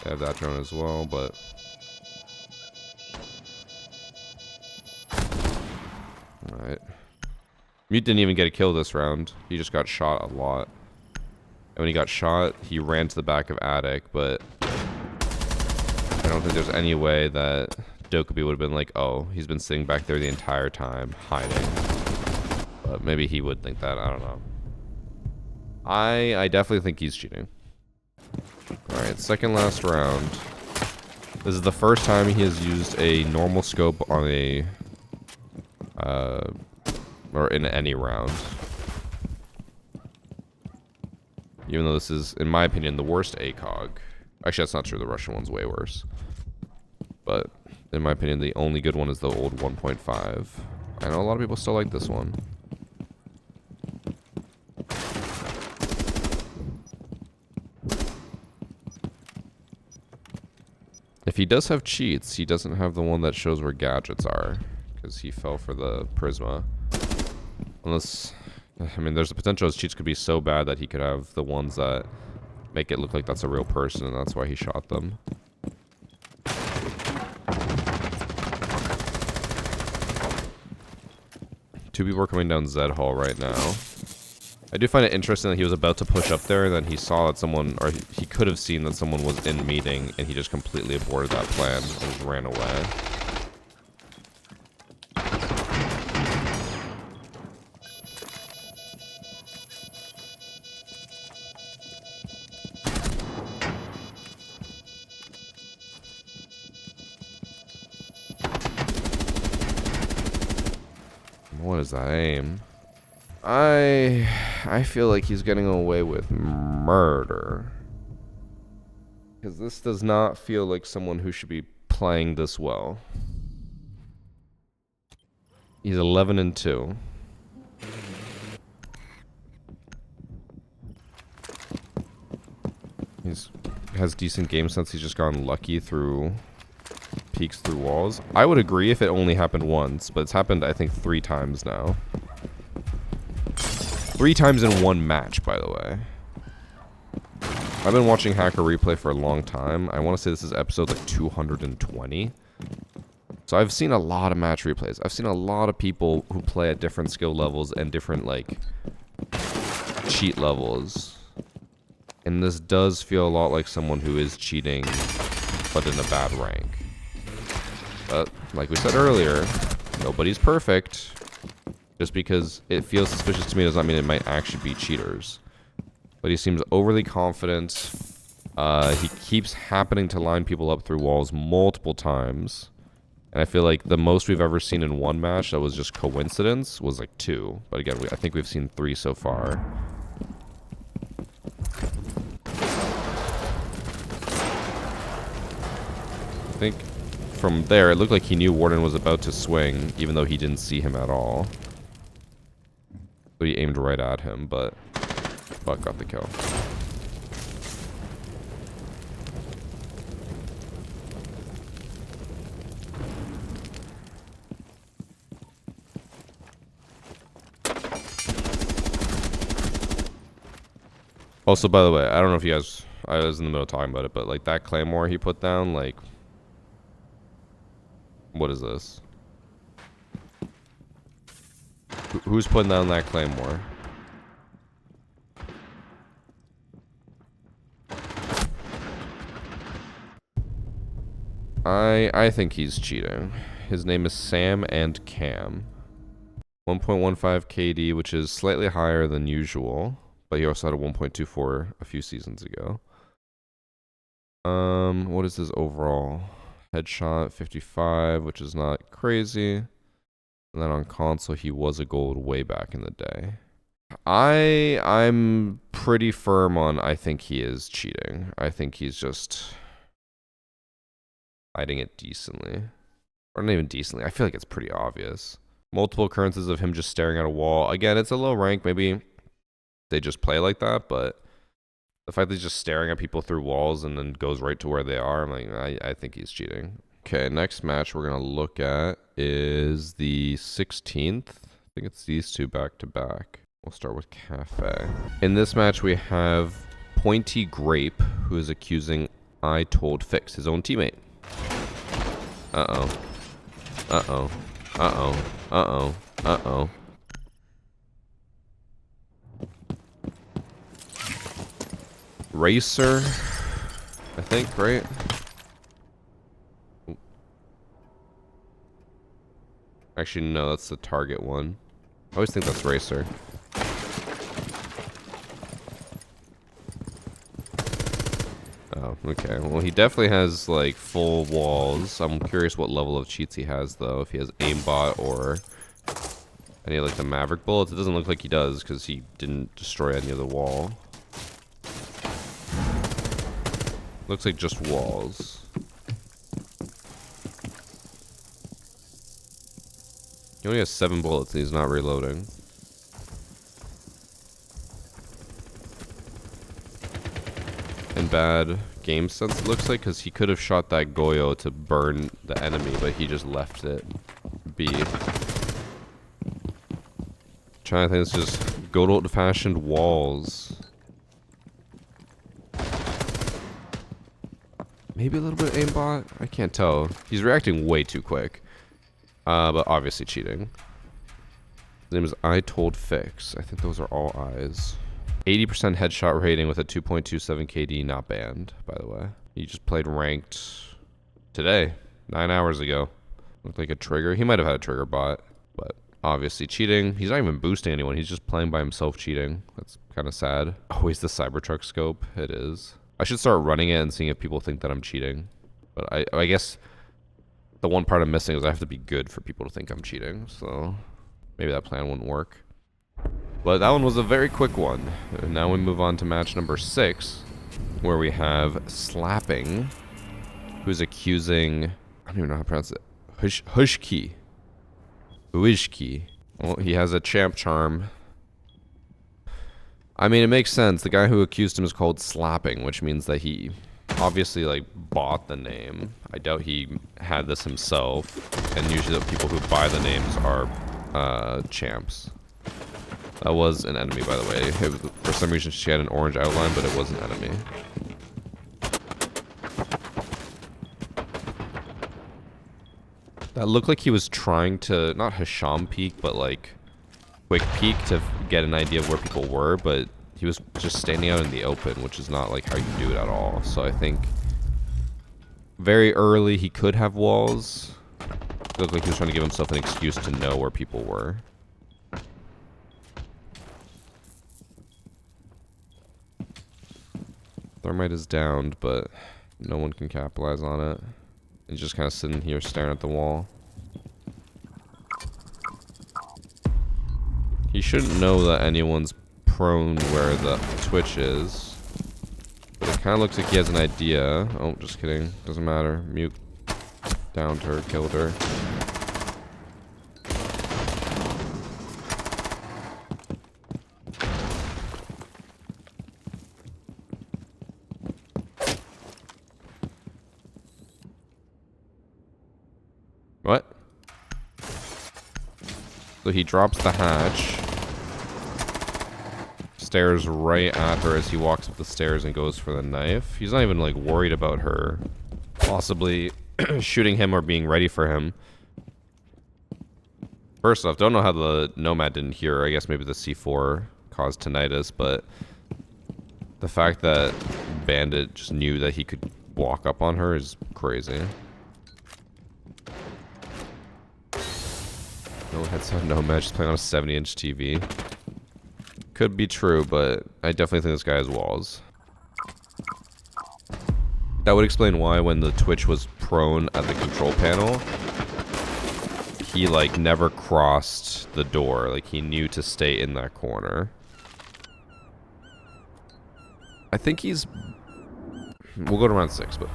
I have that drone as well, but... Alright. Mute didn't even get a kill this round. He just got shot a lot. And when he got shot, he ran to the back of attic, but... I don't think there's any way that Dokubi would have been like, oh, he's been sitting back there the entire time, hiding. But maybe he would think that, I don't know. I definitely think he's cheating. Alright, second last round. This is the first time he has used a normal scope on a... or in any round. Even though this is, in my opinion, the worst ACOG. Actually, that's not true. The Russian one's way worse. But, in my opinion, the only good one is the old 1.5. I know a lot of people still like this one. If he does have cheats, he doesn't have the one that shows where gadgets are. Because he fell for the Prisma. Unless... I mean, there's the potential his cheats could be so bad that he could have the ones that make it look like that's a real person, and that's why he shot them. Two people are coming down Z Hall right now. I do find it interesting that he was about to push up there, and then he saw that someone, or he could have seen that someone was in meeting, and he just completely aborted that plan and just ran away. What is that aim? I feel like he's getting away with murder. Because this does not feel like someone who should be playing this well. He's 11-2. Has decent game sense. He's just gone lucky through peeks through walls. I would agree if it only happened once, but it's happened, I think, 3 times now. 3 times in one match, by the way. I've been watching Hacker Replay for a long time. I want to say this is episode like 220. So I've seen a lot of match replays. I've seen a lot of people who play at different skill levels and different, like, cheat levels. And this does feel a lot like someone who is cheating, but in a bad rank. But, like we said earlier, nobody's perfect. Just because it feels suspicious to me does not mean it might actually be cheaters. But he seems overly confident. He keeps happening to line people up through walls multiple times. And I feel like the most we've ever seen in one match that was just coincidence was like 2. But again, I think we've seen 3 so far. I think from there, it looked like he knew Warden was about to swing, even though he didn't see him at all. So he aimed right at him, but Buck got the kill. Also, by the way, I don't know if you guys... I was in the middle of talking about it, but like that Claymore he put down, like... What is this? Who's putting down that Claymore? I think he's cheating. His name is Sam and Cam. 1.15 KD, which is slightly higher than usual, but he also had a 1.24 a few seasons ago. What is his overall? Headshot 55, which is not crazy. And then on console, he was a gold way back in the day. I'm pretty firm on I think he is cheating. I think he's just... hiding it decently. Or not even decently. I feel like it's pretty obvious. Multiple occurrences of him just staring at a wall. Again, it's a low rank. Maybe they just play like that, but the fact that he's just staring at people through walls and then goes right to where they are, I'm like, I think he's cheating. Okay, next match we're going to look at is the 16th. I think it's these two back to back. We'll start with Cafe. In this match, we have Pointy Grape, who is accusing I Told Fix, his own teammate. Uh-oh. Uh-oh. Uh-oh. Uh-oh. Uh-oh. Racer, I think, right? Actually, no, that's the target one. I always think that's Racer. Oh, okay. Well, he definitely has, like, full walls. I'm curious what level of cheats he has, though. If he has aimbot or any of, like, the Maverick bullets. It doesn't look like he does, because he didn't destroy any of the wall. Looks like just walls. He only has 7 bullets and he's not reloading. And bad game sense it looks like, because he could have shot that Goyo to burn the enemy, but he just left it be. Trying to think, it's just good old-fashioned walls. Maybe a little bit of aimbot? I can't tell. He's reacting way too quick. But obviously cheating. His name is I Told Fix. I think those are all eyes. 80% headshot rating with a 2.27 KD, not banned, by the way. He just played ranked today, 9 hours ago. Looked like a trigger. He might have had a trigger bot, but obviously cheating. He's not even boosting anyone. He's just playing by himself cheating. That's kind of sad. Always the Cybertruck scope. It is. I should start running it and seeing if people think that I'm cheating. But I guess the one part I'm missing is I have to be good for people to think I'm cheating. So maybe that plan wouldn't work. But that one was a very quick one. And now we move on to match number 6, where we have Slapping, who's accusing, I don't even know how to pronounce it, Hushki. Huishki. Well, he has a champ charm. I mean, it makes sense. The guy who accused him is called Slapping, which means that he obviously, like, bought the name. I doubt he had this himself. And usually the people who buy the names are champs. That was an enemy, by the way. It was, for some reason, she had an orange outline, but it was an enemy. That looked like he was trying to, not Hisham peek, but like quick peek to get an idea of where people were, but he was just standing out in the open, which is not like how you do it at all. So I think very early he could have walls. It looked like he was trying to give himself an excuse to know where people were. Thermite is downed, but no one can capitalize on it. He's just kind of sitting here staring at the wall. He shouldn't know that anyone's prone where the Twitch is. But it kind of looks like he has an idea. Oh, just kidding. Doesn't matter. Mute. Downed her. Killed her. What? So he drops the hatch. Stares right at her as he walks up the stairs and goes for the knife. He's not even like worried about her possibly shooting him or being ready for him. First off, don't know how the Nomad didn't hear her. I guess maybe the C4 caused tinnitus, but the fact that Bandit just knew that he could walk up on her is crazy. No headset, no match, just playing on a 70-inch TV. Could be true, but I definitely think this guy has walls. That would explain why when the Twitch was prone at the control panel, he like never crossed the door. Like he knew to stay in that corner. I think he's... We'll go to round 6, but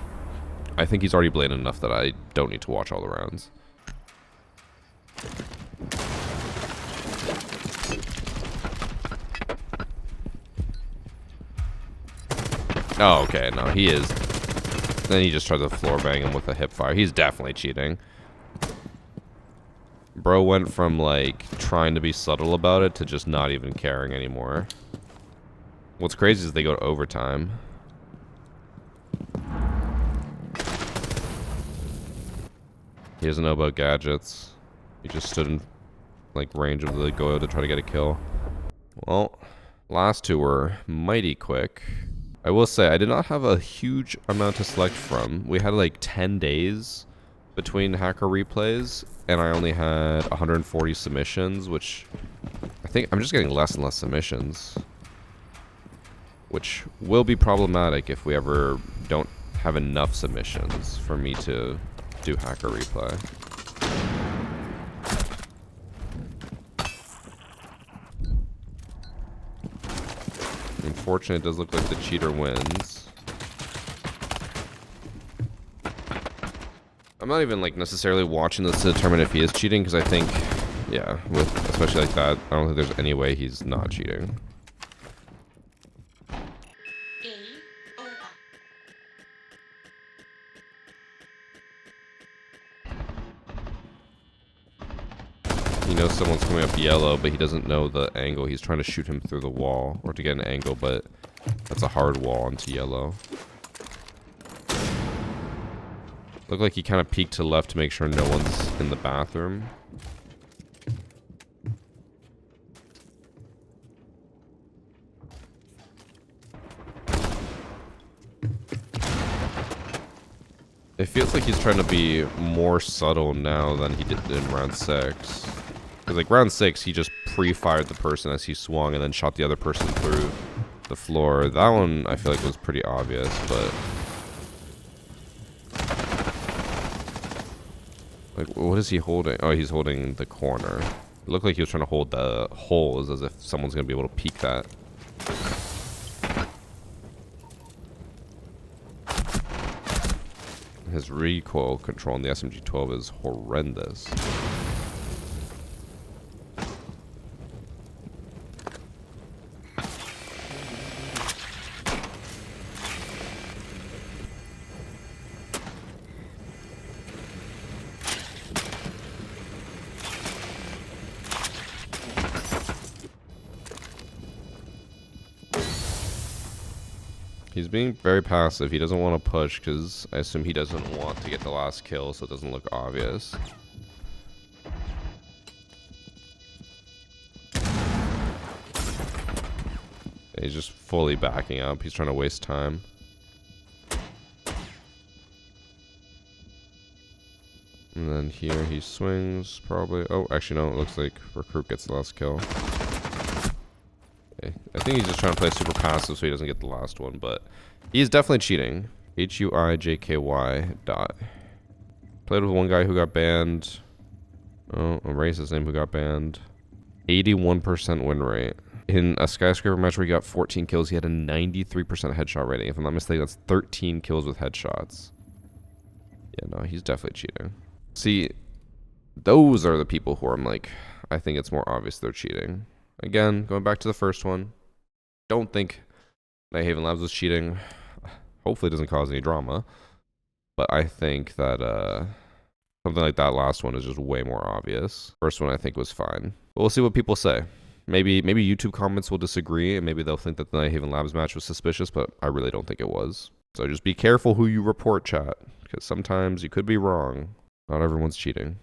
I think he's already blatant enough that I don't need to watch all the rounds. Oh, okay, no, he is. Then he just tried to floor bang him with a hip fire. He's definitely cheating. Bro went from, like, trying to be subtle about it to just not even caring anymore. What's crazy is they go to overtime. He doesn't know about gadgets. He just stood in, like, range of the Goyo to try to get a kill. Well, last two were mighty quick. I will say, I did not have a huge amount to select from. We had like 10 days between hacker replays, and I only had 140 submissions, which I think I'm just getting less and less submissions, which will be problematic if we ever don't have enough submissions for me to do hacker replay. Unfortunately, it does look like the cheater wins. I'm not even like necessarily watching this to determine if he is cheating, because I think, yeah, with especially like that, I don't think there's any way he's not cheating. He knows someone's coming up yellow, but he doesn't know the angle. He's trying to shoot him through the wall, or to get an angle, but that's a hard wall onto yellow. Looked like he kind of peeked to the left to make sure no one's in the bathroom. It feels like he's trying to be more subtle now than he did in round 6. Because like round 6, he just pre-fired the person as he swung and then shot the other person through the floor. That one I feel like was pretty obvious, but like what is he holding? Oh, he's holding the corner. It looked like he was trying to hold the holes as if someone's gonna be able to peek that. His recoil control on the SMG-12 is horrendous. He's being very passive. He doesn't want to push because I assume he doesn't want to get the last kill so it doesn't look obvious. He's just fully backing up. He's trying to waste time. And then here he swings probably. Oh, actually no, it looks like Recruit gets the last kill. I think he's just trying to play super passive so he doesn't get the last one, but he's definitely cheating. HUIJKY dot. Played with one guy who got banned. Oh, a racist name who got banned. 81% win rate. In a skyscraper match where he got 14 kills, he had a 93% headshot rating. If I'm not mistaken, that's 13 kills with headshots. Yeah, no, he's definitely cheating. See, those are the people who I'm like, I think it's more obvious they're cheating. Again, going back to the first one, don't think Nighthaven Labs was cheating. Hopefully it doesn't cause any drama. But I think that something like that last one is just way more obvious. First one I think was fine. But we'll see what people say. Maybe YouTube comments will disagree, and maybe they'll think that the Nighthaven Labs match was suspicious, but I really don't think it was. So just be careful who you report, chat, because sometimes you could be wrong. Not everyone's cheating.